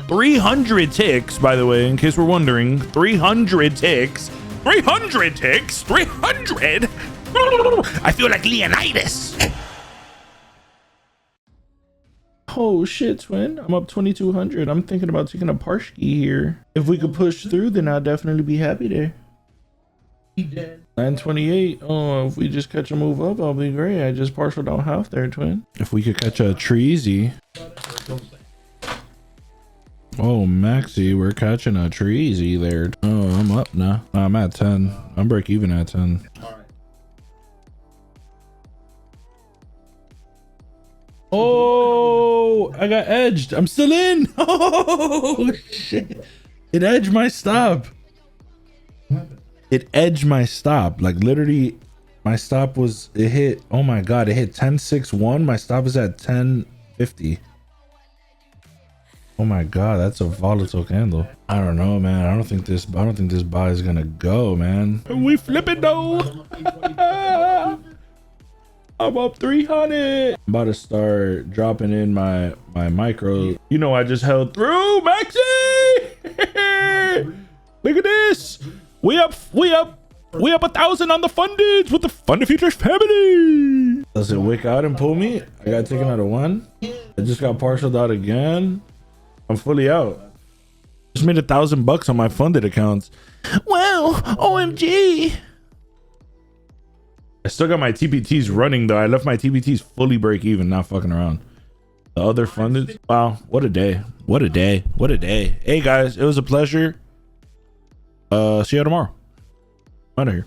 300 ticks, by the way, in case we're wondering. 300 ticks. 300 ticks. 300. I feel like Leonidas. Oh shit, twin. I'm up 2200. I'm thinking about taking a Parshki here. If we could push through, then I'll definitely be happy there. 928. Oh, if we just catch a move up, I'll be great. I just partialed out half there, twin. If we could catch a treasy. Oh, Maxi, we're catching a treasy there. Oh, I'm up now. I'm at 10. I'm break even at 10. Oh, I got edged. I'm still in. Oh, shit. It edged my stop. It edged my stop. Like, literally, my stop was, it hit, oh my God, it hit 10.61. My stop is at 10.50. Oh my God, that's a volatile candle. I don't know, man. I don't think this buy is gonna go, man. We flip it though. I'm up 300. I'm about to start dropping in my micro. You know, I just held through, Maxi. Look at this. We up 1,000 on the fundeds with the Funded Futures family. Does it wick out and pull me? I got taken out of one. I just got partialed out again. I'm fully out. Just made $1,000 on my funded accounts. Wow, OMG. I still got my TPTs running though. I left my TPTs fully break even, not fucking around. The other funded, wow, what a day. What a day. What a day. Hey guys, it was a pleasure. See you tomorrow. I'm out of here.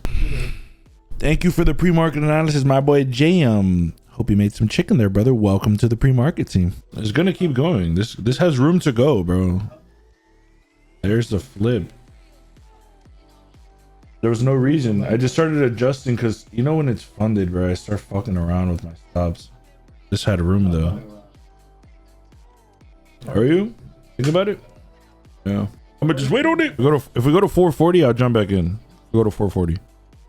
Thank you for the pre-market analysis, my boy JM. Hope you made some chicken there, brother. Welcome to the pre-market team. It's gonna keep going. This has room to go, bro. There's the flip. There was no reason. I just started adjusting because you know when it's funded, bro, I start fucking around with my stops. This had room though. Are you? Think about it? Yeah. I'm gonna just wait on it. If we go to 440, I'll jump back in. Go to 440.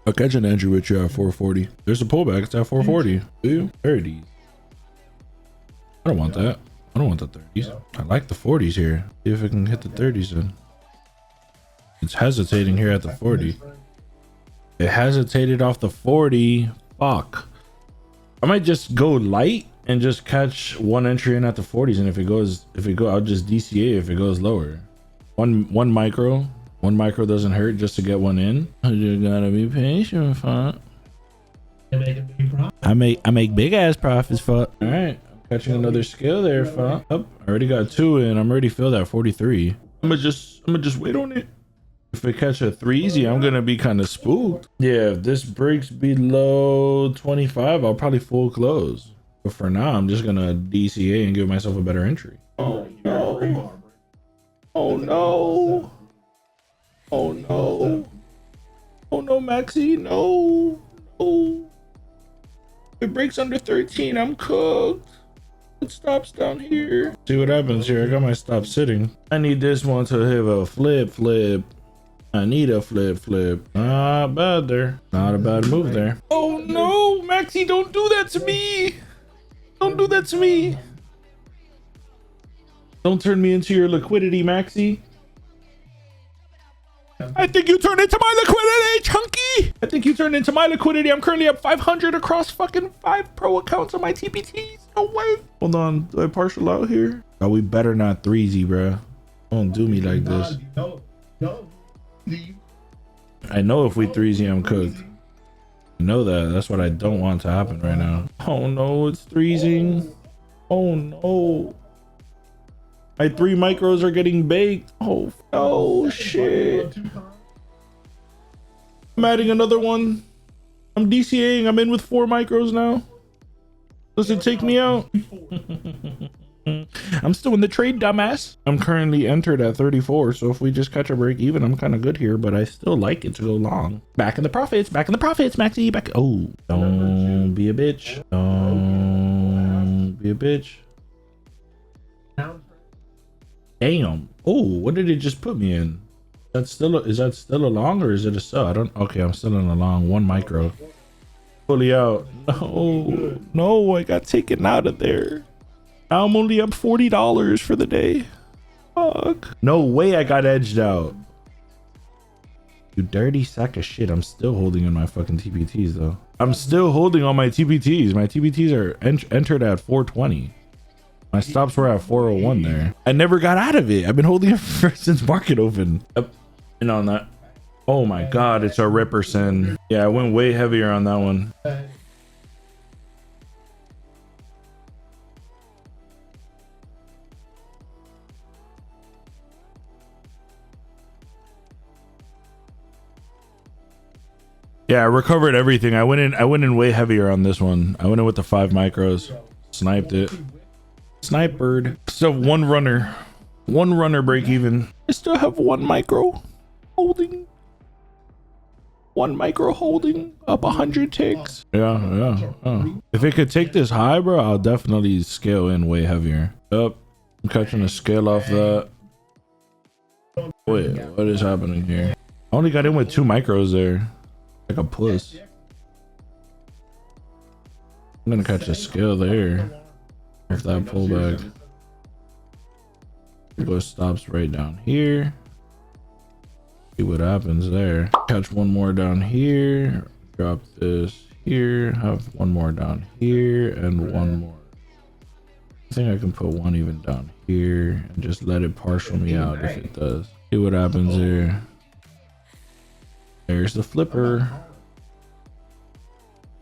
I'll catch an entry with you at 440. There's a pullback. It's at 440. Do you? 30s. I don't want that. I don't want the 30s. I like the 40s here. See if it can hit the 30s then. It's hesitating here at the 40. It hesitated off the 40. Fuck. I might just go light and just catch one entry in at the 40s. And if it goes, I'll just DCA if it goes lower. One micro doesn't hurt just to get one in. You gotta be patient, fuck. I make big ass profits, fuck. All right, I'm catching another scale there, fuck. Oh, I already got 2 in. I'm already filled at 43. I'm gonna just wait on it. If I catch a 3-easy, I'm gonna be kind of spooked. Yeah, if this breaks below 25, I'll probably full close. But for now, I'm just gonna DCA and give myself a better entry. Oh no. Oh no. Oh no. Oh no, Maxi, no. No. If it breaks under 13, I'm cooked. It stops down here. See what happens here. I got my stop sitting. I need this one to have a flip. I need a flip. Not bad there. Not a bad move there. Oh no, Maxi, don't do that to me. Don't do that to me. Don't turn me into your liquidity, Maxi. I think you turned into my liquidity, Chunky. I think you turned into my liquidity. I'm currently up 500 across fucking 5 pro accounts on my TPTs. No way. Hold on. Do I partial out here? Oh, we better not 3Z, bro. Don't do me like this. I know if we 3Z, I'm cooked. I know that. That's what I don't want to happen right now. Oh no, it's 3Zing. Oh no. My 3 micros are getting baked. Oh shit. I'm adding another one. I'm DCAing. I'm in with 4 micros now. Does it take me out? I'm still in the trade, dumbass. I'm currently entered at 34, so if we just catch a break even, I'm kind of good here, but I still like it to go long. Back in the profits, Maxi. Back. Oh, don't be a bitch. Don't be a bitch. Damn. Oh, what did it just put me in? Is that still a long or is it a sell? I don't. Okay, I'm still in a long. 1 micro. Fully out. No, I got taken out of there. Now I'm only up $40 for the day. Fuck. No way I got edged out. You dirty sack of shit. I'm still holding in my fucking TPTs though. I'm still holding on my TPTs. My TPTs are entered at 420. My stops were at 401 there. I never got out of it. I've been holding it since market open. Yep. And on that. Oh my God, it's a Ripperson. Yeah, I went way heavier on that one. Yeah, I recovered everything. I went in way heavier on this one. I went in with the 5 micros. Sniped it. Snipered. So one runner break even. I still have 1 micro holding. 1 micro holding up 100 ticks. Yeah. If it could take this high, bro, I'll definitely scale in way heavier. Up. I'm catching a scale off that. Wait, what is happening here? I only got in with 2 micros there. Like a puss. I'm gonna catch a scale there. If that pullback. Go stops right down here. See what happens there. Catch 1 more down here. Drop this here. Have 1 more down here and 1 more. I think I can put 1 even down here and just let it partial me out if it does. See what happens here. There's the flipper.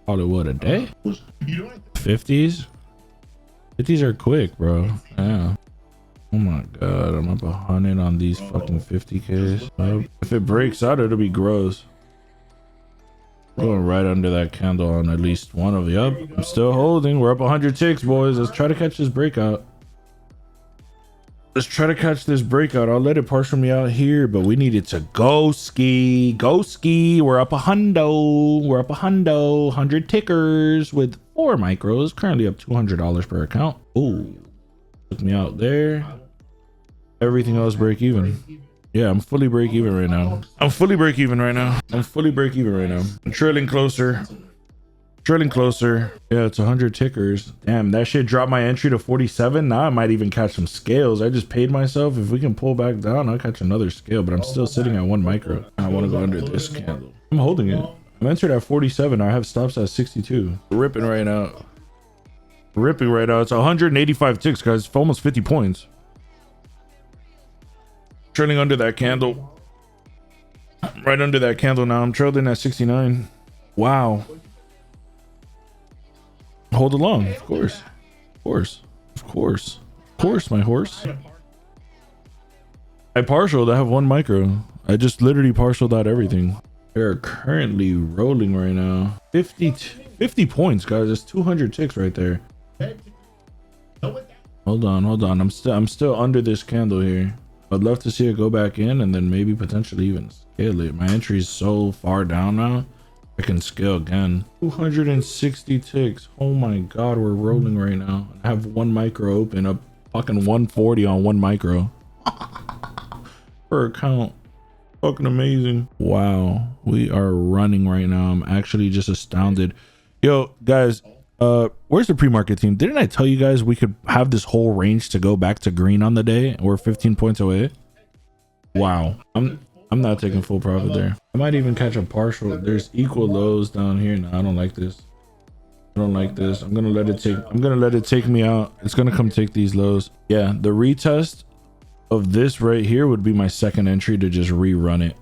Call it what, a day? 50s? 50s are quick, bro. Yeah. Oh my God, I'm up 100 on these fucking 50Ks. If it breaks out, it'll be gross. Going right under that candle on at least one of the up. I'm still holding. We're up 100 ticks, boys. Let's try to catch this breakout. Let's try to catch this breakout. I'll let it partial me out here, but we need it to go ski. Go ski. We're up a hundo. 100 tickers with 4 micros. Currently up $200 per account. Oh, took me out there. Everything else break even. Yeah, I'm fully break even right now. I'm trailing closer. Yeah, it's 100 tickers. Damn, that shit dropped my entry to 47. Now I might even catch some scales. I just paid myself. If we can pull back down, I'll catch another scale, but I'm still sitting at 1 micro. I want to go under this candle. I'm holding it. I'm entered at 47. I have stops at 62. Ripping right now. It's 185 ticks, guys. For almost 50 points. Trailing under that candle. Right under that candle now. I'm trailing at 69. Wow. Hold along, of course, my horse. I partialed. I have 1 micro. I just literally partialed out everything. They're currently rolling right now. 50 points, guys. That's 200 ticks right there. Hold on. I'm still under this candle here. I'd love to see it go back in and then maybe potentially even scale it. My entry is so far down now. I can scale again. 260 ticks. Oh my God, we're rolling right now. I have 1 micro open, up fucking 140 on 1 micro per account. Fucking amazing. Wow, we are running right now. I'm actually just astounded. Yo, guys, where's the pre-market team? Didn't I tell you guys we could have this whole range to go back to green on the day? We're 15 points away. Wow. I'm not taking full profit there. I might even catch a partial. There's equal lows down here. No, I don't like this. I'm gonna let it take me out. It's gonna come take these lows. Yeah, the retest of this right here would be my second entry to just rerun it.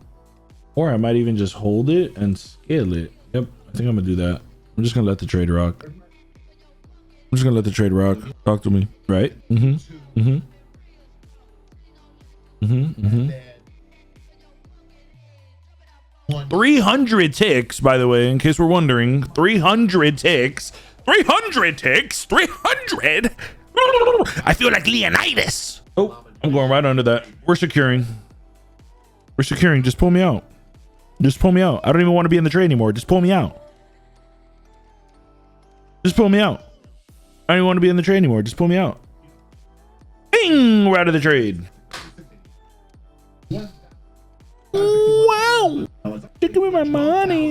Or I might even just hold it and scale it. Yep, I think I'm gonna do that. I'm just gonna let the trade rock. Talk to me. Right? 300 ticks, by the way, in case we're wondering. 300 ticks. 300. I feel like Leonidas. Oh, I'm going right under that. We're securing. Just pull me out. I don't even want to be in the trade anymore. Just pull me out. I don't even want to be in the trade anymore. Just pull me out. Bing! We're out of the trade. Wow. Give me my money.